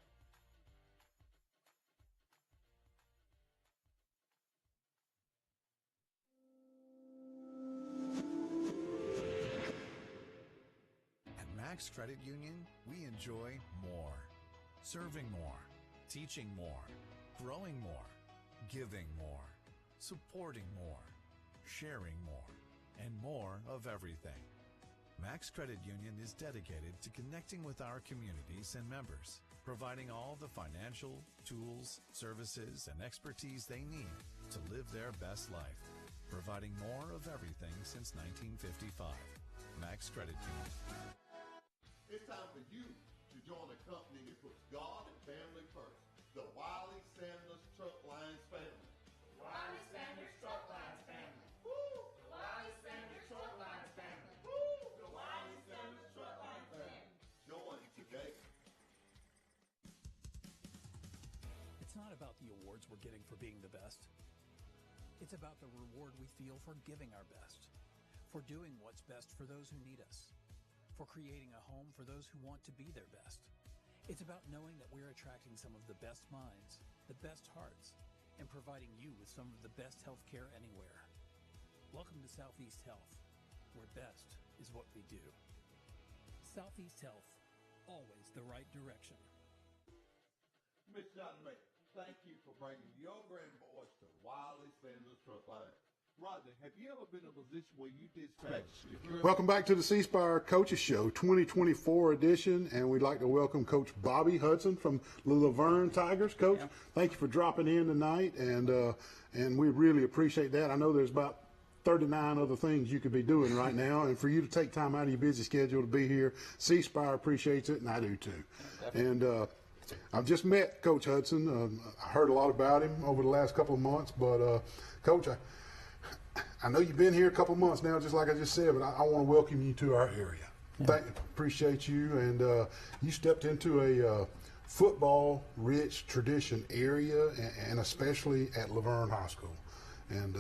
Max Credit Union, we enjoy more. Serving more, teaching more, growing more, giving more, supporting more, sharing more, and more of everything. Max Credit Union is dedicated to connecting with our communities and members, providing all the financial, tools, services, and expertise they need to live their best life, providing more of everything since 1955. Max Credit Union. It's time for you to join a company that puts God and family first. The Wiley Sanders Truck Lines family. Wiley Sanders Truck Lines family. Woo! The Wiley Sanders Truck Lines family. Woo! The Wiley Sanders Truck Lines family. Join today. It's not about the awards we're getting for being the best. It's about the reward we feel for giving our best, for doing what's best for those who need us, for creating a home for those who want to be their best. It's about knowing that we're attracting some of the best minds, the best hearts, and providing you with some of the best health care anywhere. Welcome to Southeast Health, where best is what we do. Southeast Health, always the right direction. Miss John May, thank you for bringing your grandboys to Wiley Sanders Truck Line. Rodney, have you ever been in a position where you dispatched? Welcome back to the C Spire Coaches Show 2024 edition, and we'd like to welcome Coach Bobby Hudson from the Laverne Tigers. Coach, thank you for dropping in tonight, and we really appreciate that. I know there's about 39 other things you could be doing right now, and for you to take time out of your busy schedule to be here, C Spire appreciates it, and I do too. And I've just met Coach Hudson. I heard a lot about him over the last couple of months, but Coach, I know you've been here a couple months now, just like I just said, but I want to welcome you to our area. Appreciate you, and you stepped into a football-rich tradition area, and especially at Laverne High School. And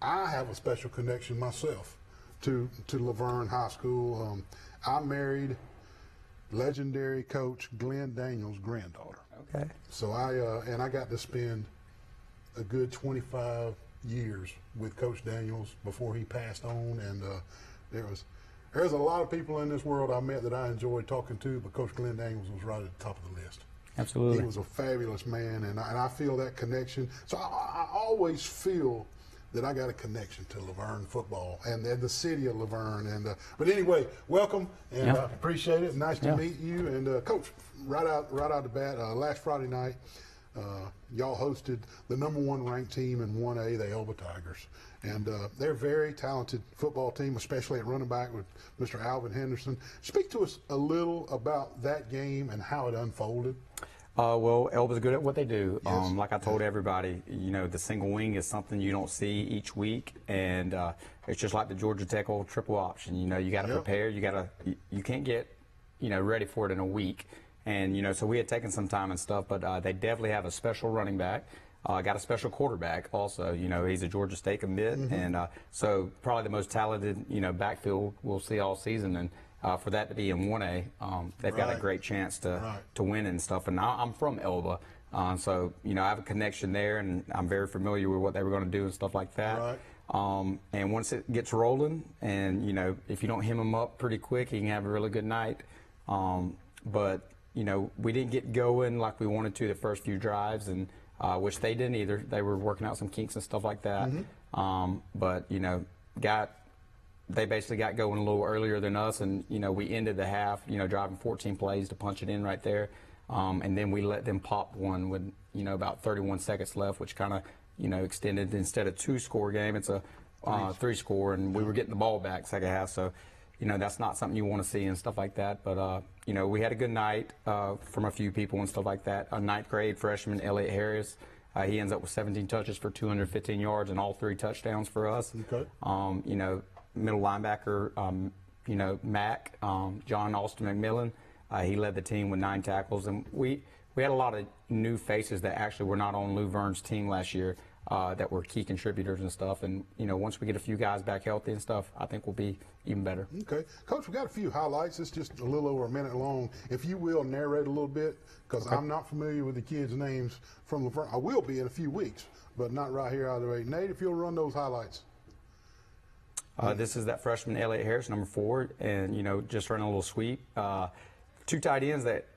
I have a special connection myself to Laverne High School. I married legendary coach Glenn Daniels' granddaughter. Okay. So I got to spend a good 25 years with Coach Daniels before he passed on, and there's a lot of people in this world I met that I enjoyed talking to, but Coach Glenn Daniels was right at the top of the list. Absolutely. He was a fabulous man, and I feel that connection. So I always feel that I got a connection to Laverne football and the city of Laverne. And but anyway, welcome, and I appreciate it. Nice to meet you. And Coach, right out the bat, last Friday night, Y'all hosted the #1 ranked team in 1A, the Elba Tigers. And they're a very talented football team, especially at running back with Mr. Alvin Henderson. Speak to us a little about that game and how it unfolded. Well, Elba's good at what they do. Yes. Like I told everybody, the single wing is something you don't see each week, and it's just like the Georgia Tech old triple option. You got to prepare. You can't get, ready for it in a week. And so we had taken some time and stuff, but they definitely have a special running back. Got a special quarterback also. He's a Georgia State commit, and so probably the most talented, backfield we'll see all season. And for that to be in 1A, they've got a great chance to win and stuff. And I'm from Elba, so I have a connection there, and I'm very familiar with what they were going to do and stuff like that. And once it gets rolling, and if you don't hem them up pretty quick, you can have a really good night. But we didn't get going like we wanted to the first few drives, and which they didn't either. They were working out some kinks and stuff like that. But they basically got going a little earlier than us, and we ended the half driving 14 plays to punch it in right there, and then we let them pop one with about 31 seconds left, which kind of extended. Instead of 2-score game, it's a 3-score, and we were getting the ball back second half. So that's not something you want to see and stuff like that. But we had a good night from a few people and stuff like that. A 9th grade freshman, Elliot Harris, he ends up with 17 touches for 215 yards and all 3 touchdowns for us. Middle linebacker, Mac, John Austin McMillan, he led the team with 9 tackles. And we had a lot of new faces that actually were not on Lou Verne's team last year that were key contributors and stuff. And, once we get a few guys back healthy and stuff, I think we'll be even better. Okay. Coach, we got a few highlights. It's just a little over a minute long. If you will, narrate a little bit, because I'm not familiar with the kids' names from Laverne. I will be in a few weeks, but not right here out of the way. Nate, if you'll run those highlights. This is that freshman Elliot Harris, number 4, and just running a little sweep. 2 tight ends that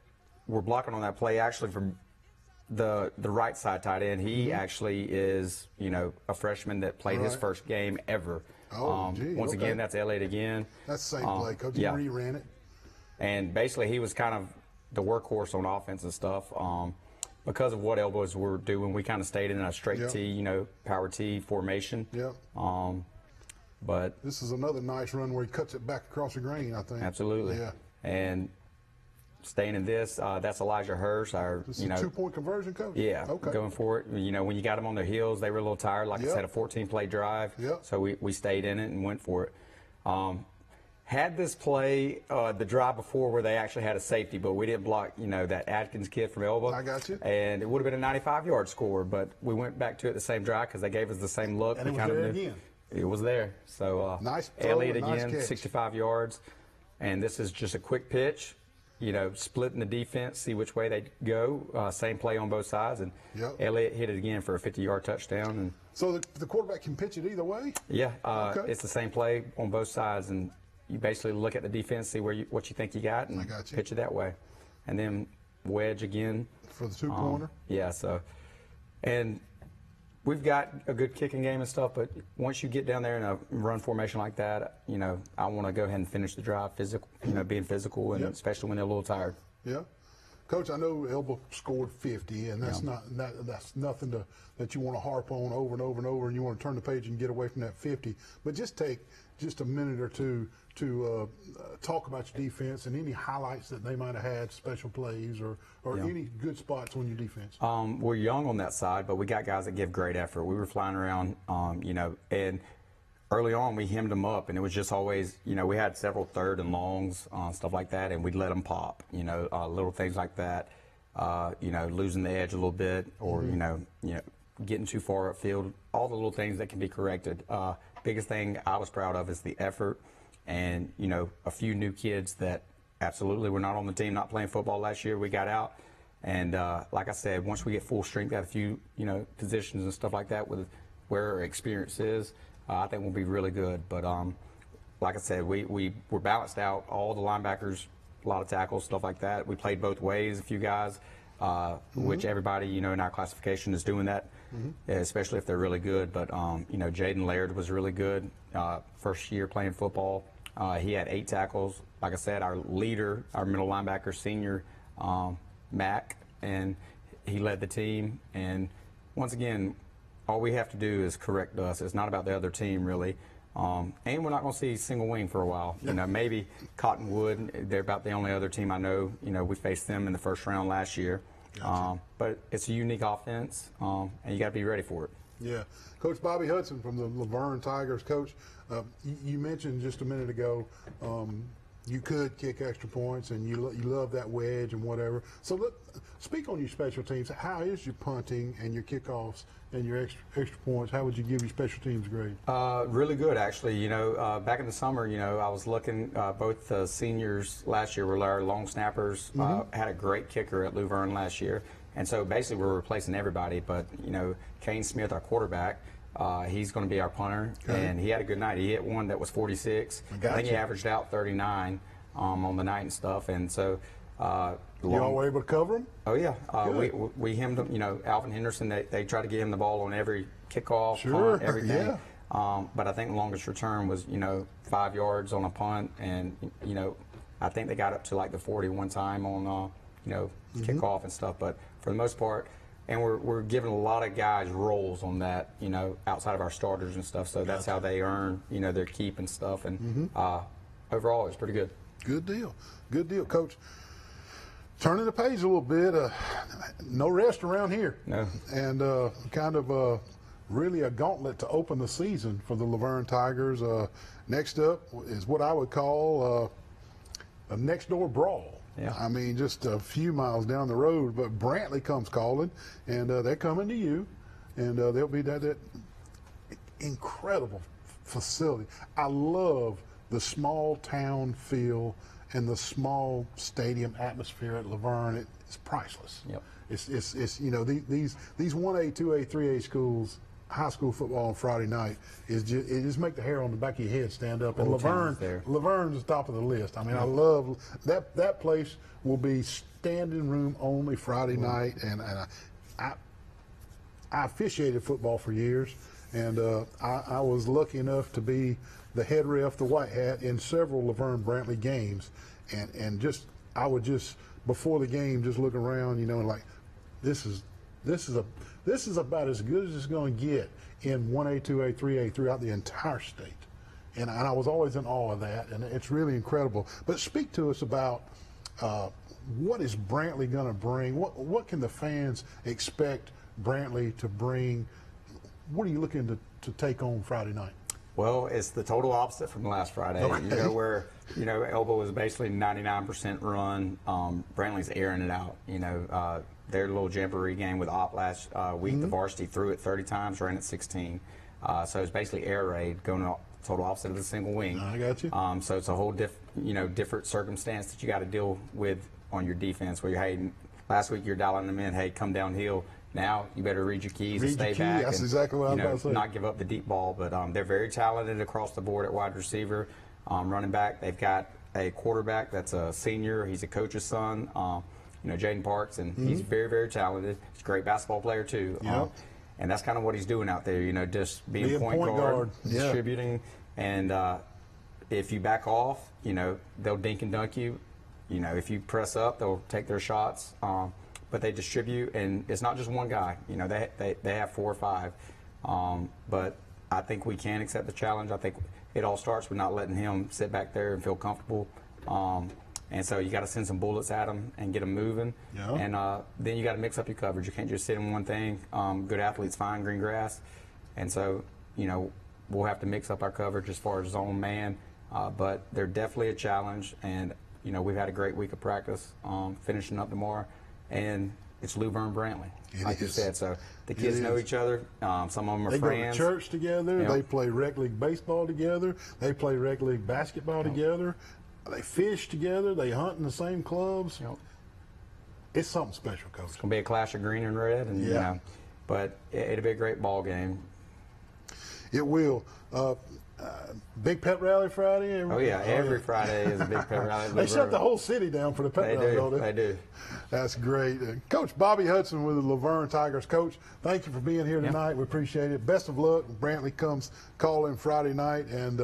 were blocking on that play, actually from the right side tight end. He actually is a freshman that played his first game ever. Once again, that's Elliot again. That's the same play, Coach. He reran it. And basically, he was kind of the workhorse on offense and stuff. Because of what Elbows were doing, we kind of stayed in a straight T, power T formation. But this is another nice run where he cuts it back across the grain, I think. Absolutely. Yeah. And staying in this, that's Elijah Hirsch, our this is a 2-point conversion, Coach. Yeah. Okay. Going for it. When you got them on their heels, they were a little tired. Like I said, a 14-play drive. So we stayed in it and went for it. Had this play the drive before where they actually had a safety, but we didn't block, that Atkins kid from Elba. I got you. And it would have been a 95-yard score, but we went back to it the same drive because they gave us the same look. And it was there again. It was there. So nice throw, Elliott again, nice 65 yards. And this is just a quick pitch, splitting the defense, see which way they go. Same play on both sides. And Elliott hit it again for a 50-yard touchdown. And so the quarterback can pitch it either way? Yeah. It's the same play on both sides. And you basically look at the defense, see what you think you got, and pitch it that way. And then wedge again. For the 2-pointer? Yeah. So, and we've got a good kicking game and stuff, but once you get down there in a run formation like that, I want to go ahead and finish the drive physical, being physical, and especially when they're a little tired. Yeah. Coach, I know Elba scored 50, and that's that's nothing that you want to harp on over and over and over, and you want to turn the page and get away from that 50. But just take just a minute or two to talk about your defense and any highlights that they might have had, special plays or any good spots on your defense. We're young on that side, but we got guys that give great effort. We were flying around, and early on we hemmed them up, and it was just always, we had several 3rd and longs, stuff like that, and we'd let them pop, little things like that, losing the edge a little bit, or, getting too far upfield, all the little things that can be corrected. Biggest thing I was proud of is the effort. And, a few new kids that absolutely were not on the team, not playing football last year. We got out. And like I said, once we get full strength, got a few, positions and stuff like that with where our experience is, I think we'll be really good. But like I said, we were balanced out. All the linebackers, a lot of tackles, stuff like that. We played both ways, a few guys, which everybody, in our classification is doing that, especially if they're really good. But, Jaden Laird was really good first year playing football. He had 8 tackles. Like I said, our leader, our middle linebacker, senior, Mac, and he led the team. And once again, all we have to do is correct us. It's not about the other team, really. And we're not going to see single wing for a while. You know, maybe Cottonwood, they're about the only other team I know. You know, we faced them in the first round last year. Gotcha. But it's a unique offense, and you got to be ready for it. Yeah. Coach Bobby Hudson from the Laverne Tigers. Coach, you mentioned just a minute ago you could kick extra points, and you love that wedge and whatever. So speak on your special teams. How is your punting and your kickoffs and your extra points? How would you give your special teams grade? Really good, actually. You know, back in the summer, you know, I was looking, both the seniors last year were our long snappers, had a great kicker at Luverne last year. And so basically we're replacing everybody. But, you know, Kane Smith, our quarterback, he's going to be our punter. Okay. And he had a good night. He hit one that was 46. I think he averaged out 39 on the night and stuff. And so you all were able to cover him? Oh, yeah. We hemmed him. You know, Alvin Henderson, they tried to get him the ball on every kickoff, punt, everything. Yeah. But I think the longest return was, you know, 5 yards on a punt. And, you know, I think they got up to like the 40 one time on, you know, kickoff and stuff. But for the most part, and we're giving a lot of guys roles on that, you know, outside of our starters and stuff. So that's how they earn, you know, their keep and stuff. And overall, it's pretty good. Good deal. Good deal, Coach. Turning the page a little bit, no rest around here. No. And kind of really a gauntlet to open the season for the Laverne Tigers. Next up is what I would call a next-door brawl. Yeah. I mean, just a few miles down the road, but Brantley comes calling, and they're coming to you, and they'll be that incredible facility. I love the small town feel and the small stadium atmosphere at Laverne. It's priceless. Yep. It's you know, these 1A, 2A, 3A schools, high school football on Friday night it just make the hair on the back of your head stand up. And Laverne's the top of the list. I mean, I love that place will be standing room only Friday night, and I officiated football for years, and I was lucky enough to be the head ref, the white hat, in several Laverne Brantley games, and I would just before the game just look around, you know, and like this is about as good as it's going to get in 1A, 2A, 3A throughout the entire state. And I was always in awe of that, and it's really incredible. But speak to us about what is Brantley going to bring? What can the fans expect Brantley to bring? What are you looking to take on Friday night? Well, it's the total opposite from last Friday. Okay. You know, where, you know, Elbow is basically 99% run. Brantley's airing it out. You know, their little jamboree game with Op last week, the varsity threw it 30 times, ran it 16. So it's basically air raid, going to total opposite of the single wing. I got you. So it's a whole different circumstance that you got to deal with on your defense. Where hey, last week you're dialing them in, hey, come downhill. Now you better read your keys and stay back. That's exactly what I was about to say. Not give up the deep ball. But they're very talented across the board at wide receiver, running back. They've got a quarterback that's a senior. He's a coach's son. You know, Jaden Parks, and he's very, very talented. He's a great basketball player too. Yep. And that's kind of what he's doing out there. You know, just being point guard. Distributing. And if you back off, you know, they'll dink and dunk you. You know, if you press up, they'll take their shots. But they distribute, and it's not just one guy. You know, they have 4 or 5. But I think we can accept the challenge. I think it all starts with not letting him sit back there and feel comfortable. And so you got to send some bullets at him and get him moving. Yeah. And then you got to mix up your coverage. You can't just sit in one thing. Good athletes find green grass. And so, you know, we'll have to mix up our coverage as far as zone man. But they're definitely a challenge. And, you know, we've had a great week of practice, finishing up tomorrow. And it's Luverne Brantley, like you said. So the kids know each other. Some of them are friends. They go to church together. Yep. They play rec league baseball together. They play rec league basketball together. They fish together. They hunt in the same clubs. Yep. It's something special, Coach. It's going to be a clash of green and red. And, you know, but it'll be a great ball game. It will. Big pep rally Friday? Every Friday is a big pep rally. They shut the whole city down for the pep rally, don't they? They do. That's great. Coach Bobby Hudson with the Laverne Tigers. Coach, thank you for being here tonight. We appreciate it. Best of luck. Brantley comes calling Friday night, and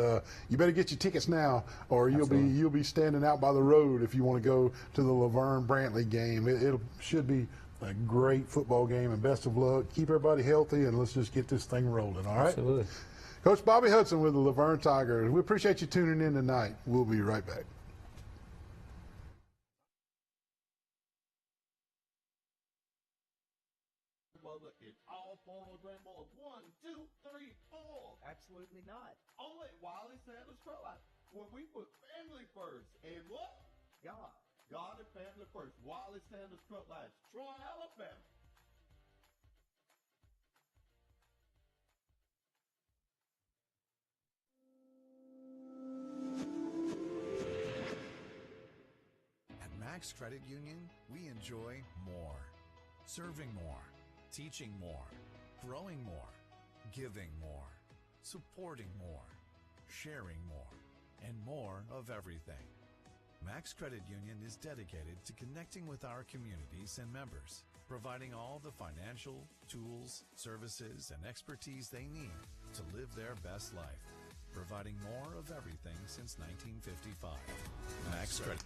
you better get your tickets now, or you'll be standing out by the road if you want to go to the Laverne Brantley game. It should be a great football game, and best of luck. Keep everybody healthy, and let's just get this thing rolling, all right? Absolutely. Coach Bobby Hudson with the Laverne Tigers. We appreciate you tuning in tonight. We'll be right back. It's all former grandmas. 1, 2, 3, 4. Absolutely not. Only Wiley Sanders Truck Line. When we put family first, and what? God. God and family first. Wiley Sanders Truck Lines, Troy, Alabama. At Max Credit Union, we enjoy more. Serving more, teaching more, growing more, giving more, supporting more, sharing more, and more of everything. Max Credit Union is dedicated to connecting with our communities and members, providing all the financial, tools, services, and expertise they need to live their best life, providing more of everything since 1955. Max Credit.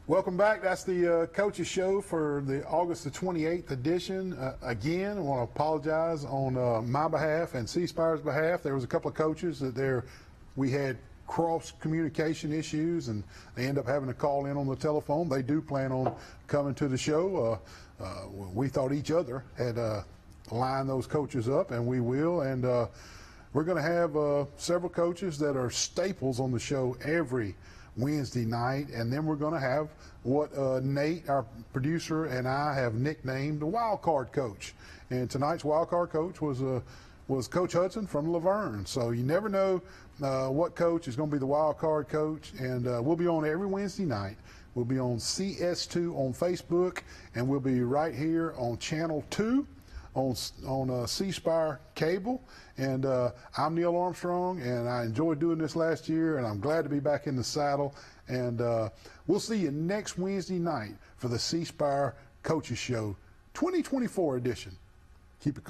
Welcome back. That's the Coaches Show for the August the 28th edition. Again, I want to apologize on my behalf and C-Spire's behalf. There was a couple of coaches that we had cross communication issues, and they end up having to call in on the telephone. They do plan on coming to the show. We thought each other had lined those coaches up, and we will. And we're going to have several coaches that are staples on the show every Wednesday night, and then we're going to have what Nate, our producer, and I have nicknamed the Wild Card Coach. And tonight's Wild Card Coach was Coach Hudson from Laverne. So you never know what coach is going to be the Wild Card Coach, and we'll be on every Wednesday night. We'll be on CS2 on Facebook, and we'll be right here on Channel 2 on C-Spire Cable. And I'm Neal Armstrong, and I enjoyed doing this last year, and I'm glad to be back in the saddle. And we'll see you next Wednesday night for the C-Spire Coaches Show 2024 edition. Keep it